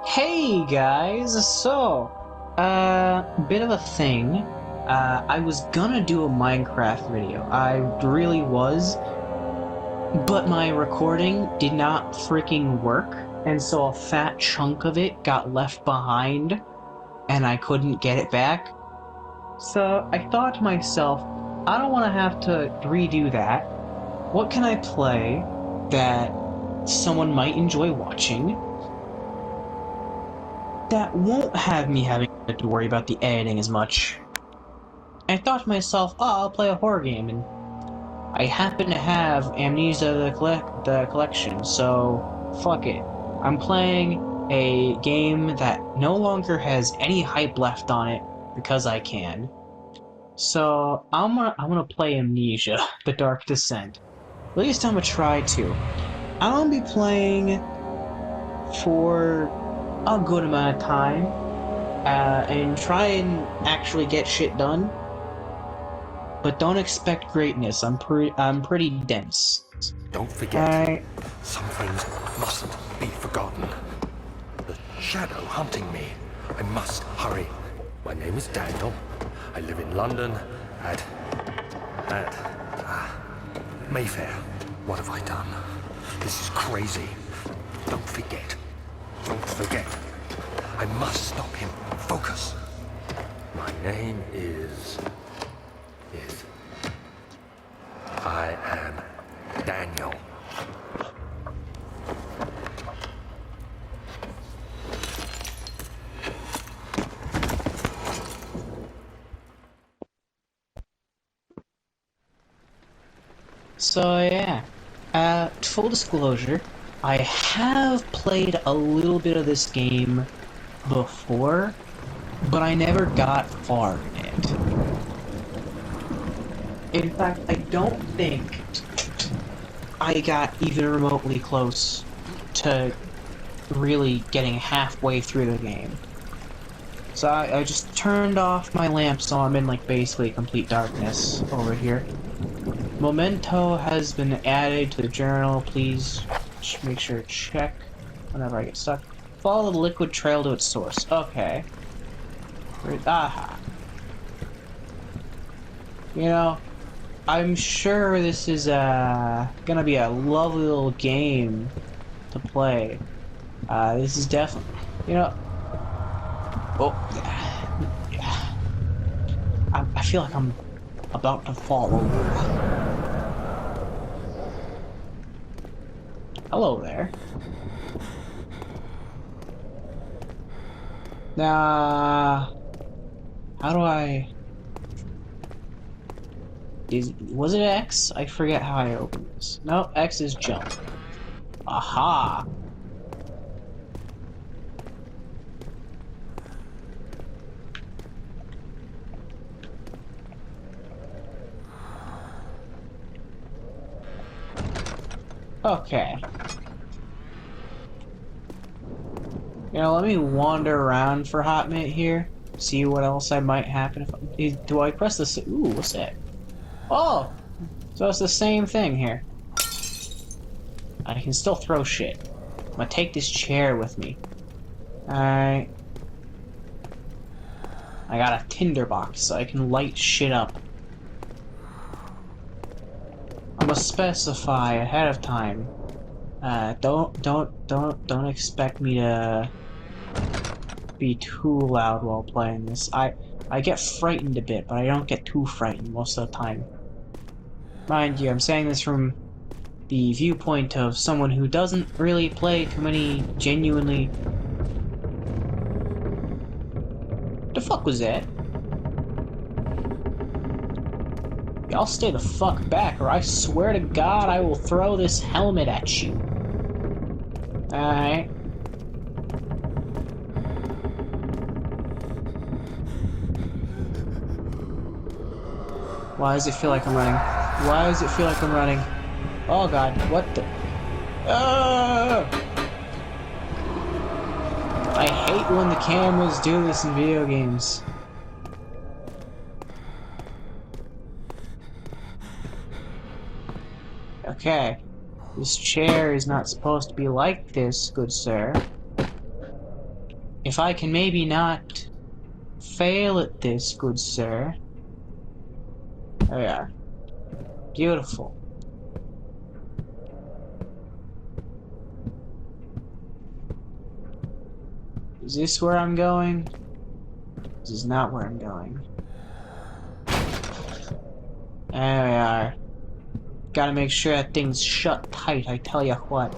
Hey guys, bit of a thing. I was gonna do a Minecraft video. I really was, but my recording did not freaking work, and so a fat chunk of it got left behind, and I couldn't get it back. So I thought to myself, I don't want to have to redo that. What can I play that someone might enjoy watching that won't have me having to worry about the editing as much? I thought to myself, oh, I'll play a horror game, and I happen to have Amnesia the collection, so fuck it. I'm playing a game that no longer has any hype left on it because I can. So I'm gonna play Amnesia, The Dark Descent. At least I'm gonna try to. I'm gonna be playing for a good amount of time, and try and actually get shit done. But don't expect greatness. I'm pretty dense. Don't forget, some things mustn't be forgotten. The shadow hunting me. I must hurry. My name is Daniel. I live in London at Mayfair. What have I done? This is crazy. Don't forget. Don't forget. I must stop him. Focus. My name is... I am Daniel. So yeah, full disclosure, I have played a little bit of this game before, but I never got far in it. In fact, I don't think I got even remotely close to really getting halfway through the game. So I just turned off my lamp, so I'm in like basically complete darkness over here. Memento has been added to the journal. Please make sure to check whenever I get stuck. Follow the liquid trail to its source. Okay. Aha. You know, I'm sure this is gonna be a lovely little game to play. This is definitely, you know. Oh, yeah. I feel like I'm about to fall over. Hello there. Now, how do I... Was it X? I forget how I open this. No, X is jump. Aha! Okay. You know, let me wander around for a hot minute here. See what else I might happen if do I press this? Ooh, what's that? Oh! So it's the same thing here. I can still throw shit. I'm gonna take this chair with me. Alright. I got a tinderbox so I can light shit up. I'm gonna specify ahead of time. Don't expect me to be too loud while playing this. I get frightened a bit, but I don't get too frightened most of the time. Mind you, I'm saying this from the viewpoint of someone who doesn't really play too many genuinely... The fuck was that? Y'all stay the fuck back, or I swear to God I will throw this helmet at you. Alright. Why does it feel like I'm running? Why does it feel like I'm running? Oh God, what the... Ah! I hate when the cameras do this in video games. Okay. This chair is not supposed to be like this, good sir. If I can maybe not fail at this, good sir. There we are. Beautiful. Is this where I'm going? This is not where I'm going. There we are. Gotta make sure that thing's shut tight, I tell ya what.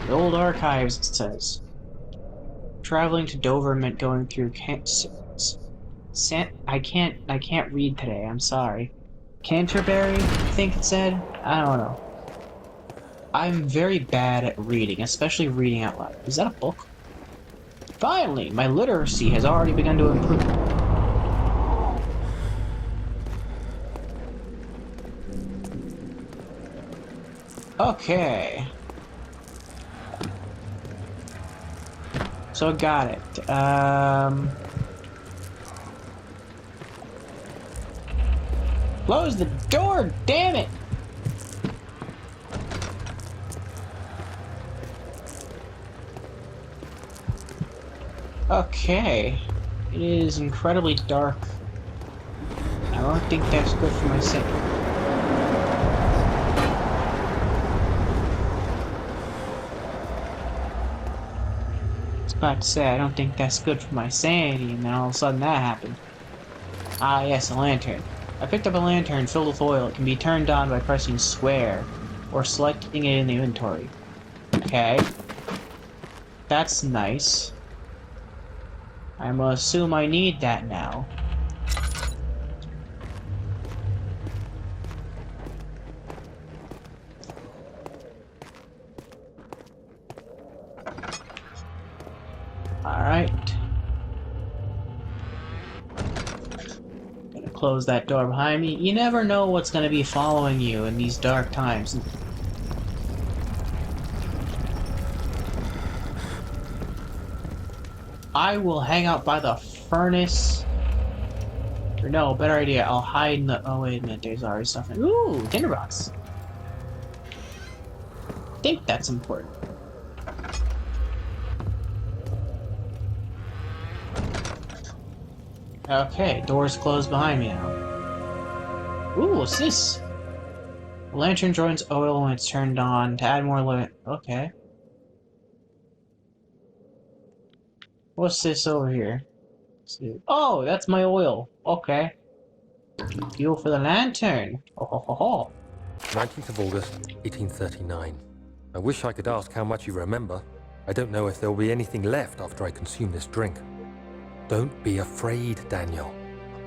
The old archives, it says. Traveling to Dover meant going through I can't read today, I'm sorry. Canterbury, I think it said? I don't know. I'm very bad at reading, especially reading out loud. Is that a book? Finally, my literacy has already begun to improve. Okay. So got it. Close the door, damn it! Okay. It is incredibly dark. I don't think that's good for my sanity. I was about to say, I don't think that's good for my sanity, and then all of a sudden that happened. Ah, yes, a lantern. I picked up a lantern filled with oil. It can be turned on by pressing square, or selecting it in the inventory. Okay. That's nice. I'm gonna assume I need that now. Alright. Gonna close that door behind me. You never know what's gonna be following you in these dark times. I will hang out by the furnace. Or no, better idea, I'll hide in the... Oh, wait a minute, there's already stuff in... Ooh, tinderbox. I think that's important. Okay, door's closed behind me now. Ooh, what's this? The lantern joins oil when it's turned on to add more light. Okay. What's this over here? Oh, that's my oil. Okay. Fuel for the lantern. Oh, ho, ho, ho. 19th of August, 1839. I wish I could ask how much you remember. I don't know if there will be anything left after I consume this drink. Don't be afraid, Daniel.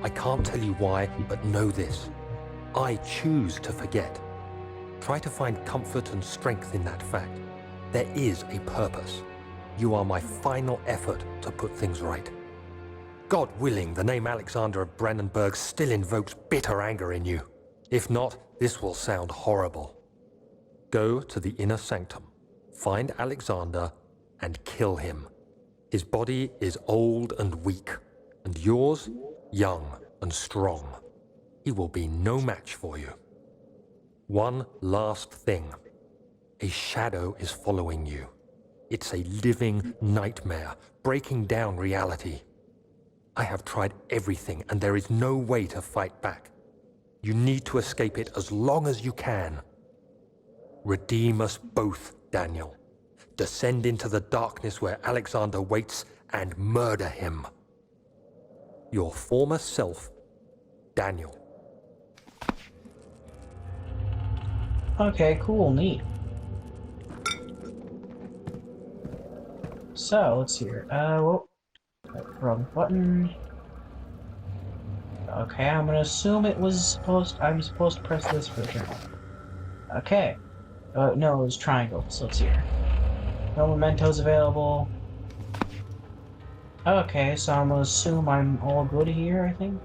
I can't tell you why, but know this. I choose to forget. Try to find comfort and strength in that fact. There is a purpose. You are my final effort to put things right. God willing, the name Alexander of Brandenburg still invokes bitter anger in you. If not, this will sound horrible. Go to the inner sanctum, find Alexander, and kill him. His body is old and weak, and yours, young and strong. He will be no match for you. One last thing. A shadow is following you. It's a living nightmare, breaking down reality. I have tried everything, and there is no way to fight back. You need to escape it as long as you can. Redeem us both, Daniel. Descend into the darkness where Alexander waits and murder him. Your former self, Daniel. Okay, cool, neat. So, let's see here. Whoa. Wrong button. Okay, I'm gonna assume it was I'm supposed to press this for the journal. Okay. No, it was triangle, so let's see here. No mementos available. Okay, so I'm gonna assume I'm all good here, I think.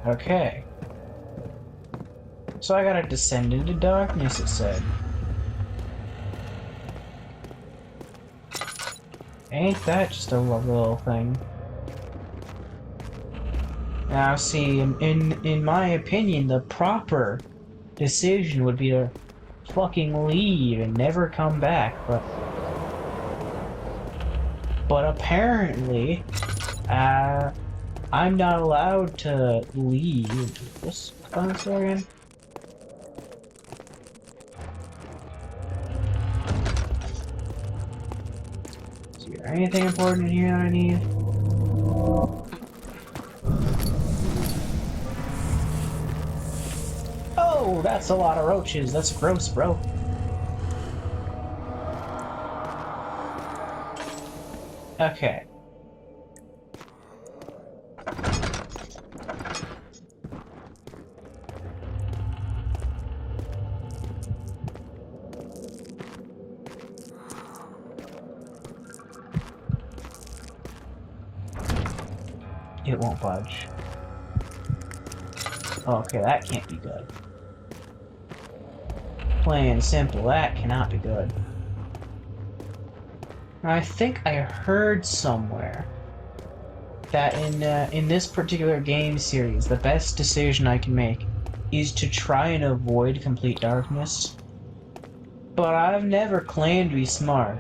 Okay. So I gotta descend into darkness, it said. Ain't that just a lovely little thing? Now, see, in my opinion, the proper decision would be to fucking leave and never come back, but apparently, I'm not allowed to leave. Just one second. Is there anything important in here that I need? Oh, that's a lot of roaches. That's gross, bro. Okay. It won't budge. Okay, that can't be good. Plain and simple, that cannot be good. I think I heard somewhere that in this particular game series, the best decision I can make is to try and avoid complete darkness. But I've never claimed to be smart.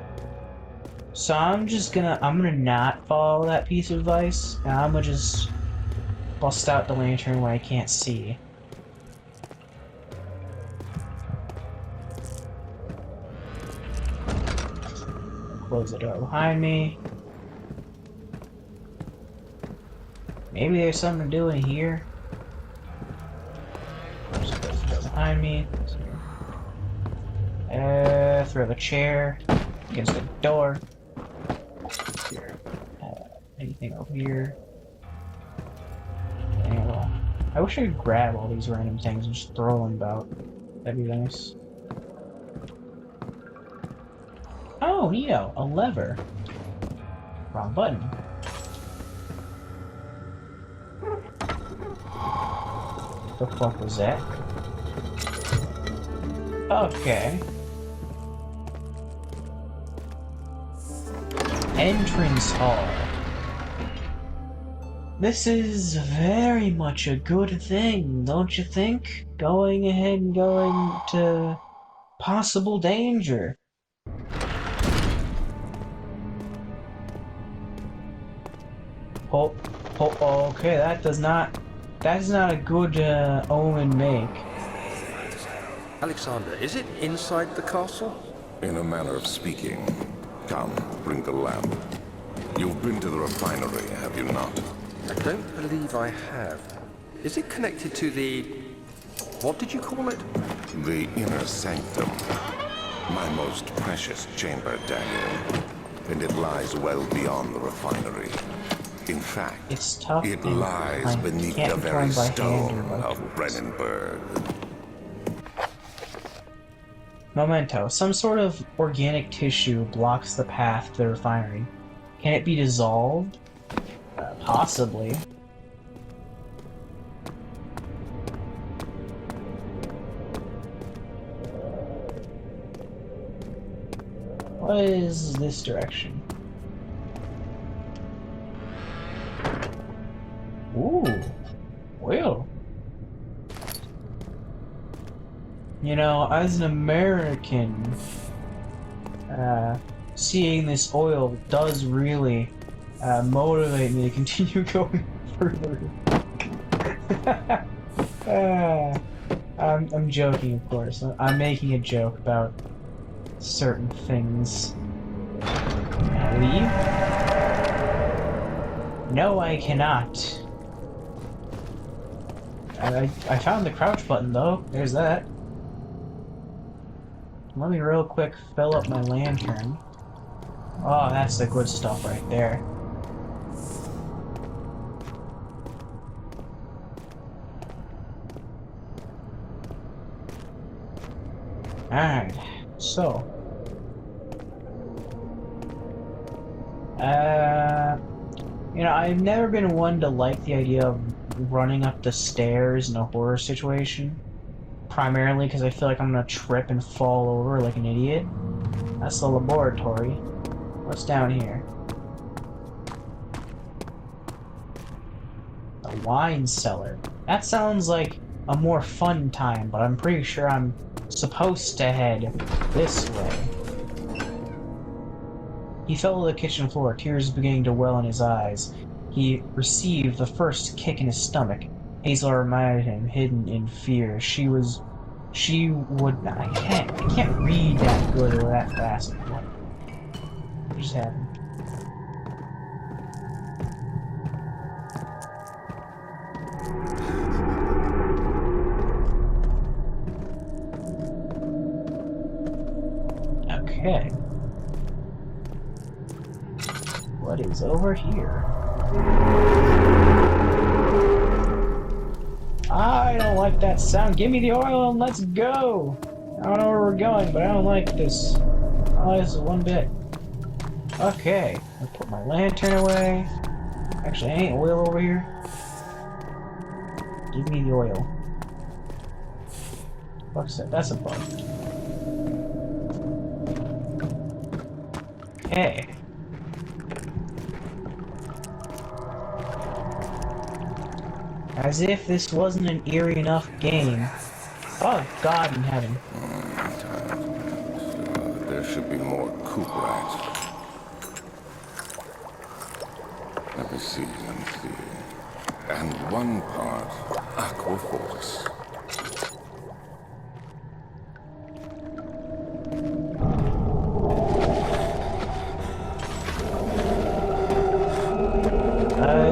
So I'm gonna not follow that piece of advice, and I'm gonna just bust out the lantern where I can't see. Close the door behind me. Maybe there's something to do in here. Just close the door behind me. Throw the chair against the door. Here. Anything over here? Anyway, I wish I could grab all these random things and just throw them about. That'd be nice. Oh, neato, a lever. Wrong button. What the fuck was that? Okay. Entrance hall. This is very much a good thing, don't you think? Going ahead and going to possible danger. Okay, that is not a good omen make. Alexander, is it inside the castle? In a manner of speaking. Come, bring the lamp. You've been to the refinery, have you not? I don't believe I have. Is it connected to the... what did you call it? The inner sanctum. My most precious chamber, Daniel. And it lies well beyond the refinery. In fact, It's tough. it lies beneath the very stone of Brennenburg. Memento. Some sort of organic tissue blocks the path to the refinery. Can it be dissolved? Possibly. What is this direction? Ooh. Well. You know, as an American, seeing this oil does really motivate me to continue going further. I'm joking, of course. I'm making a joke about certain things. Can I leave? No, I cannot. I found the crouch button, though. There's that. Let me real quick fill up my lantern. Oh, that's the good stuff right there. Alright, so... you know, I've never been one to like the idea of running up the stairs in a horror situation. Primarily because I feel like I'm gonna trip and fall over like an idiot. That's the laboratory. What's down here? wine cellar. That sounds like a more fun time, but I'm pretty sure I'm supposed to head this way. He fell to the kitchen floor, tears beginning to well in his eyes. He received the first kick in his stomach. Hazel reminded him, hidden in fear. She would not. I can't read that good or that fast. What just happened? Okay. What is over here? I don't like that sound. Give me the oil and let's go! I don't know where we're going, but I don't like this. Oh, this is one bit. Okay. I'll put my lantern away. Actually, ain't oil over here. Give me the oil. What's that? That's a bug. Okay. As if this wasn't an eerie enough game. Oh, God in heaven. There should be more coop rats. Let me see. And one part aquaforce.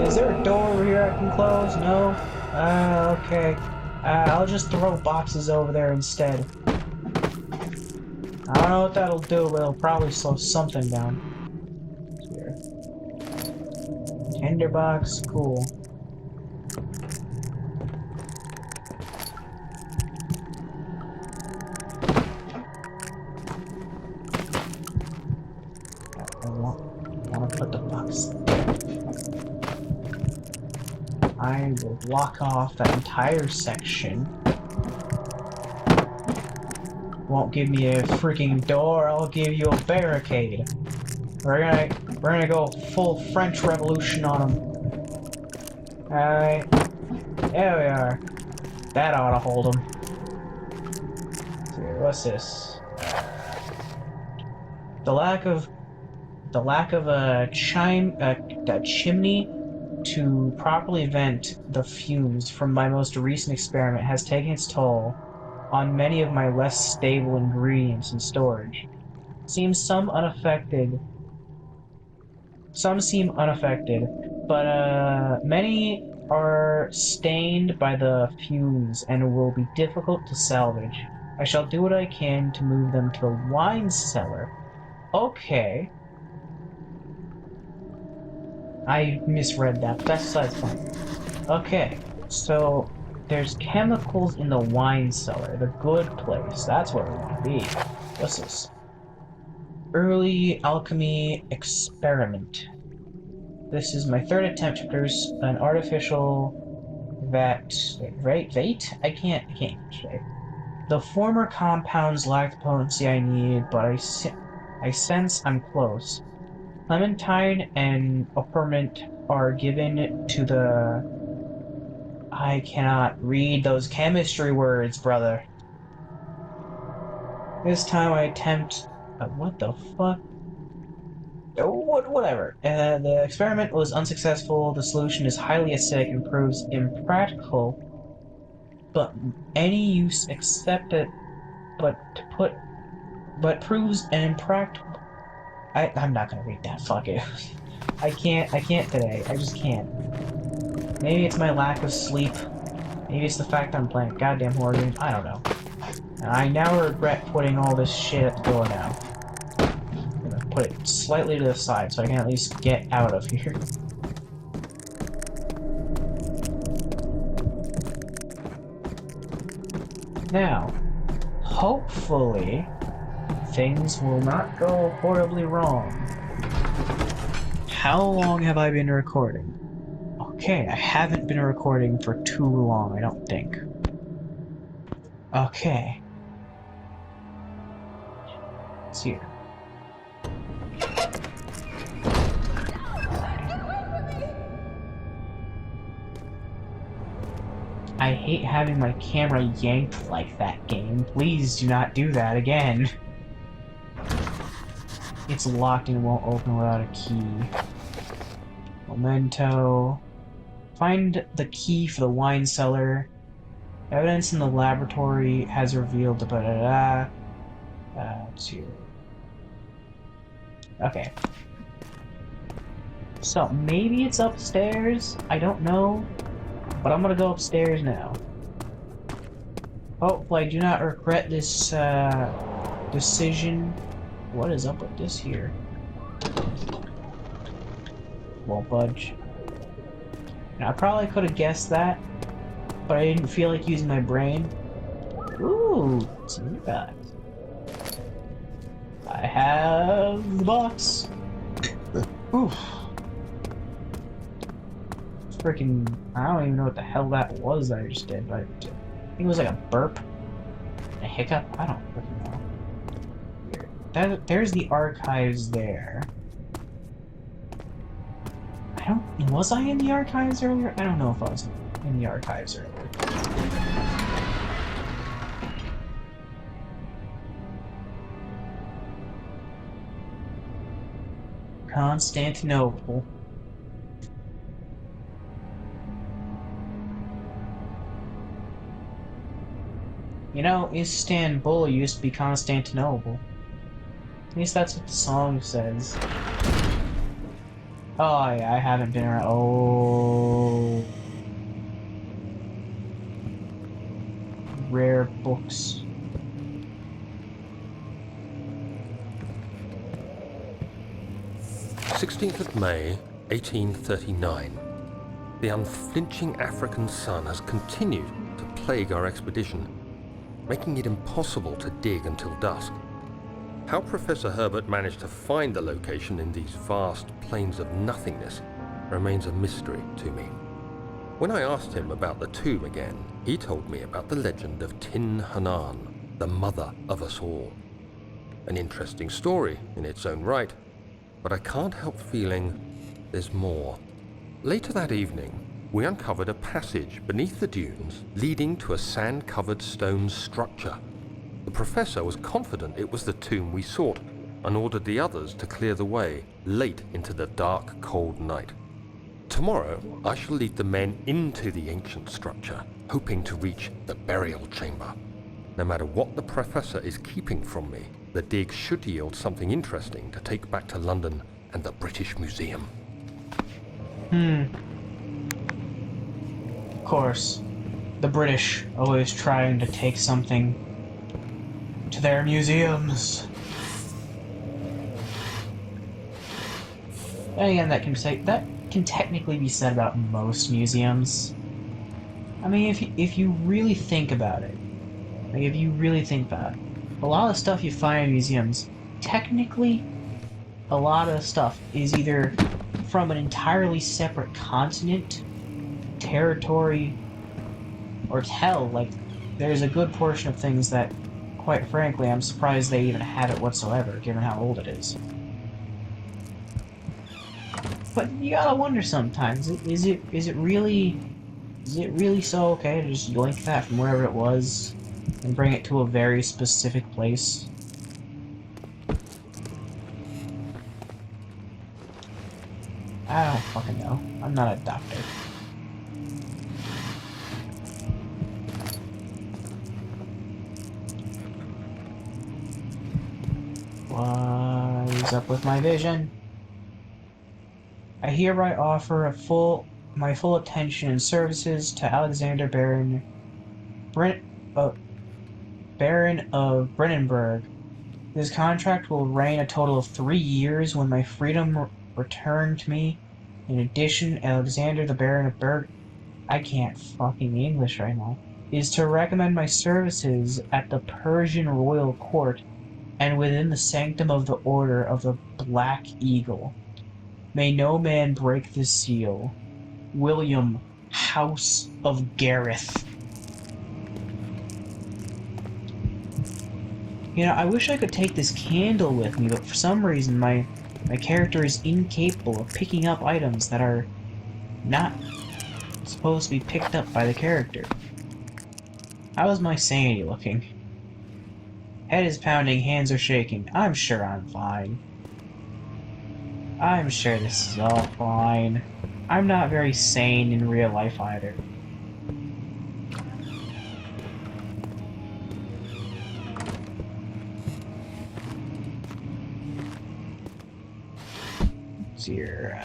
Is there a door over here I can close? No? Okay. I'll just throw boxes over there instead. I don't know what that'll do, but it'll probably slow something down. Here. Tinderbox, cool. I want to put the box. I will block off that entire section. Won't give me a freaking door, I'll give you a barricade. We're gonna go full French Revolution on them. Alright. There we are. That ought to hold them. What's this? The lack of a chimney to properly vent the fumes from my most recent experiment has taken its toll on many of my less stable ingredients in storage. Some seem unaffected, but many are stained by the fumes and will be difficult to salvage. I shall do what I can to move them to the wine cellar. Okay. I misread that, but that's besides the point. Okay, so there's chemicals in the wine cellar, the good place. That's where we want to be. What's this? Early alchemy experiment. This is my third attempt to produce an artificial vate? I can't say. The former compounds lack the potency I need, but I sense I'm close. Clementine and peppermint are given to the... I cannot read those chemistry words, brother. This time I attempt... what the fuck? Oh, whatever. The experiment was unsuccessful. The solution is highly acidic and proves impractical. But any use accepted... But proves an impractical... I'm not gonna read that, fuck it. I can't today, I just can't. Maybe it's my lack of sleep. Maybe it's the fact I'm playing goddamn horror games, I don't know. And I now regret putting all this shit at the door now. I'm gonna put it slightly to the side so I can at least get out of here. Now, hopefully, things will not go horribly wrong. How long have I been recording? Okay, I haven't been recording for too long, I don't think. Okay. It's here. I hate having my camera yanked like that, game. Please do not do that again. It's locked and won't open without a key. Memento. Find the key for the wine cellar. Evidence in the laboratory has revealed da da da. Okay. So maybe it's upstairs. I don't know, but I'm gonna go upstairs now. Hopefully, I do not regret this decision. What is up with this here? Won't budge. Now, I probably could have guessed that, but I didn't feel like using my brain. Ooh, some guys. I have the box. Oof. Freaking, I don't even know what the hell that was that I just did, but I think it was like a burp. A hiccup? I don't freaking know. There's the archives there. Was I in the archives earlier? I don't know if I was in the archives earlier. Constantinople. You know, Istanbul used to be Constantinople. At least that's what the song says. Oh yeah, I haven't been around. Oh. Rare books. May 1839. The unflinching African sun has continued to plague our expedition, making it impossible to dig until dusk. How Professor Herbert managed to find the location in these vast plains of nothingness remains a mystery to me. When I asked him about the tomb again, he told me about the legend of Tin Hanan, the mother of us all. An interesting story in its own right, but I can't help feeling there's more. Later that evening, we uncovered a passage beneath the dunes leading to a sand-covered stone structure. The professor was confident it was the tomb we sought and ordered the others to clear the way late into the dark, cold night. Tomorrow, I shall lead the men into the ancient structure, hoping to reach the burial chamber. No matter what the professor is keeping from me, the dig should yield something interesting to take back to London and the British Museum. Of course. The British always trying to take something to their museums. And again, that can technically be said about most museums. I mean, if you really think about it, like if you really think about it, a lot of the stuff you find in museums, technically, a lot of the stuff is either from an entirely separate continent, territory, or hell, like, there's a good portion of things that, quite frankly, I'm surprised they even have it whatsoever, given how old it is. But you gotta wonder sometimes, is it really so okay to just yoink that from wherever it was and bring it to a very specific place? I don't fucking know. I'm not a doctor. What is up with my vision? I hereby offer my full attention and services to Alexander Baron of Brennenburg. This contract will reign a total of 3 years when my freedom returned to me. In addition, Alexander the Baron of Berg, I can't fucking English right now, is to recommend my services at the Persian royal court and within the sanctum of the Order of the Black Eagle. May no man break the seal. William, House of Gareth. You know, I wish I could take this candle with me, but for some reason my character is incapable of picking up items that are not supposed to be picked up by the character. How is my sanity looking? Head is pounding, hands are shaking. I'm sure I'm fine. I'm sure this is all fine. I'm not very sane in real life either. Here,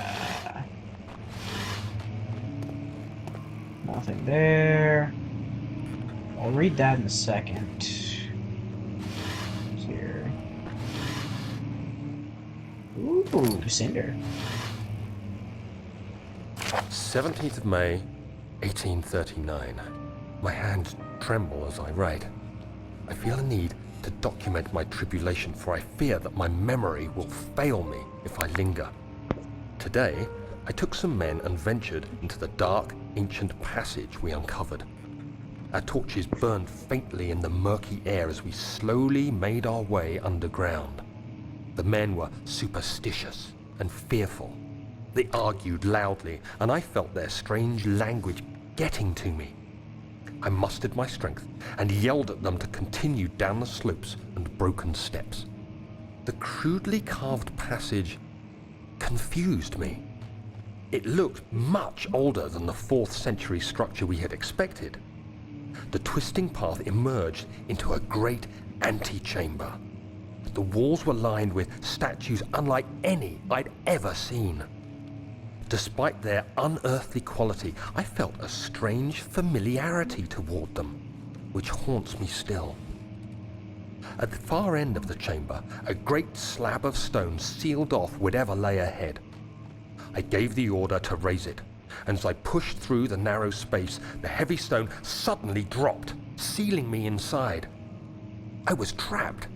nothing there. I'll read that in a second. Here. Ooh, cinder. 17th of May, 1839. My hands tremble as I write. I feel a need to document my tribulation, for I fear that my memory will fail me if I linger. Today, I took some men and ventured into the dark, ancient passage we uncovered. Our torches burned faintly in the murky air as we slowly made our way underground. The men were superstitious and fearful. They argued loudly, and I felt their strange language getting to me. I mustered my strength and yelled at them to continue down the slopes and broken steps. The crudely carved passage confused me. It looked much older than the 4th century structure we had expected. The twisting path emerged into a great antechamber. The walls were lined with statues unlike any I'd ever seen. Despite their unearthly quality, I felt a strange familiarity toward them, which haunts me still. At the far end of the chamber, a great slab of stone sealed off whatever lay ahead. I gave the order to raise it, and as I pushed through the narrow space, the heavy stone suddenly dropped, sealing me inside. I was trapped.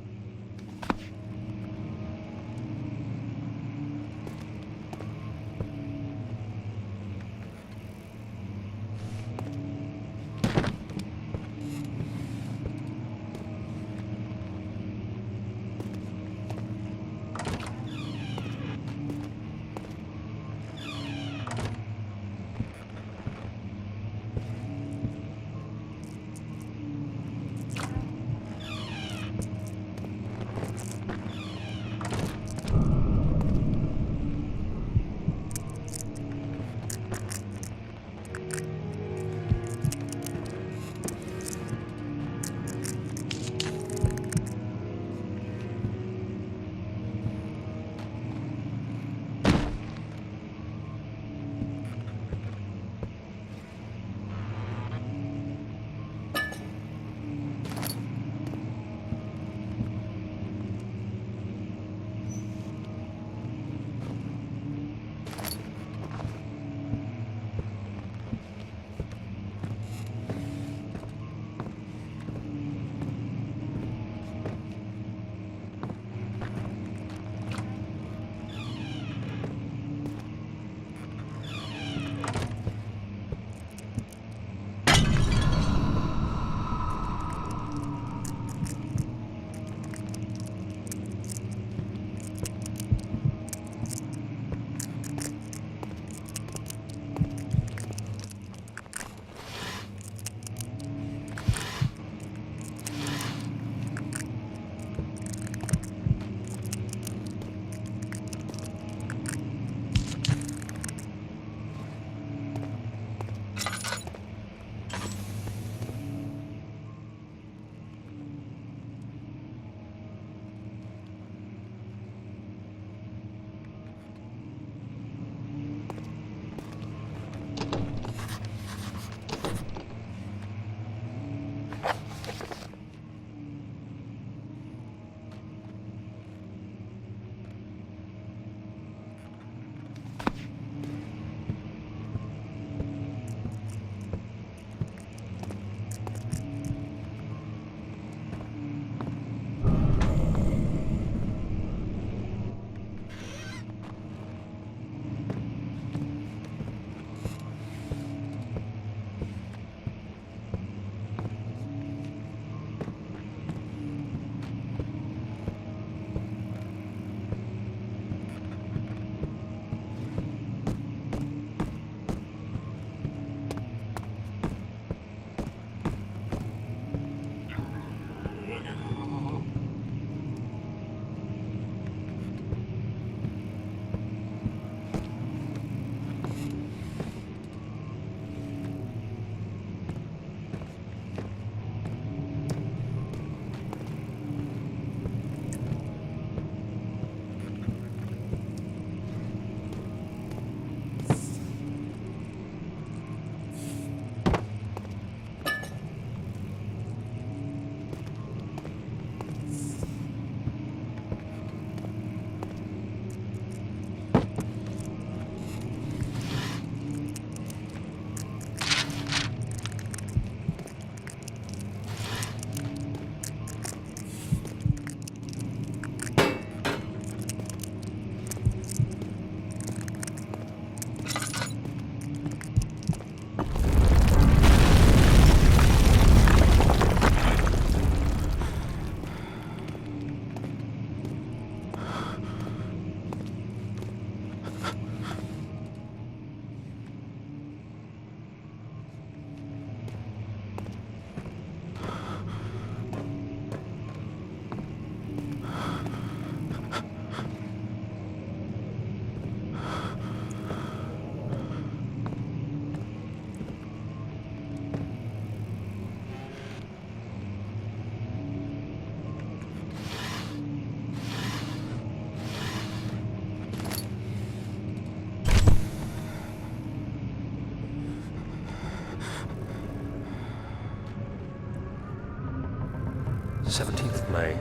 of May,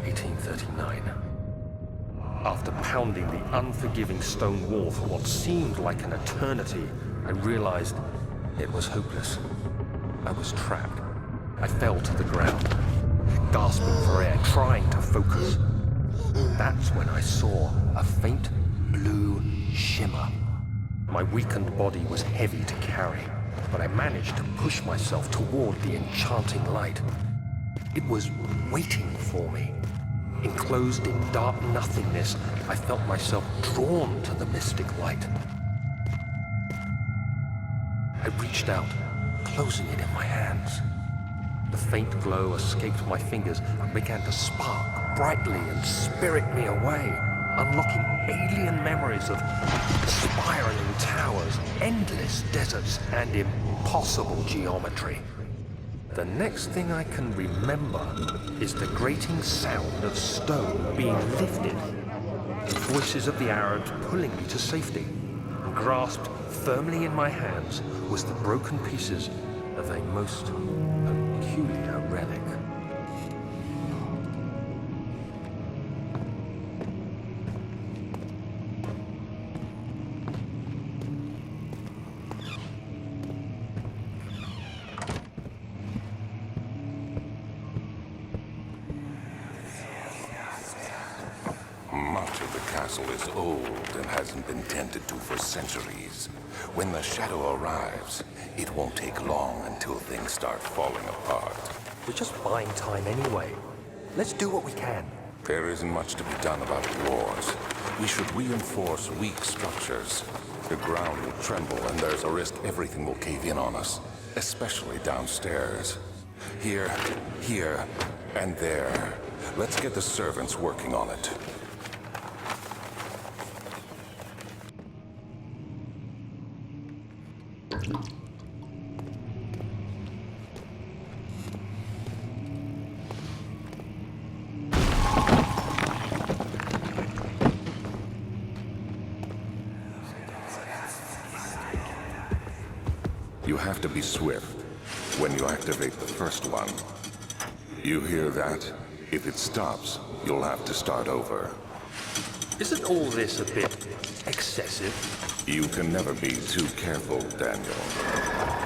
1839. After pounding the unforgiving stone wall for what seemed like an eternity, I realized it was hopeless. I was trapped. I fell to the ground, gasping for air, trying to focus. That's when I saw a faint blue shimmer. My weakened body was heavy to carry, but I managed to push myself toward the enchanting light. It was waiting for me. Enclosed in dark nothingness, I felt myself drawn to the mystic light. I reached out, closing it in my hands. The faint glow escaped my fingers and began to spark brightly and spirit me away, unlocking alien memories of spiraling towers, endless deserts, and impossible geometry. The next thing I can remember is the grating sound of stone being lifted, the voices of the Arabs pulling me to safety. Grasped firmly in my hands was the broken pieces of a most peculiar relic. Much of the castle is old and hasn't been tended to for centuries. When the shadow arrives, it won't take long until things start falling apart. We're just buying time anyway. Let's do what we can. There isn't much to be done about wars. We should reinforce weak structures. The ground will tremble and there's a risk everything will cave in on us, especially downstairs. Here, and there. Let's get the servants working on it. You have to be swift when you activate the first one. You hear that? If it stops, you'll have to start over. Isn't all this a bit excessive? You can never be too careful, Daniel.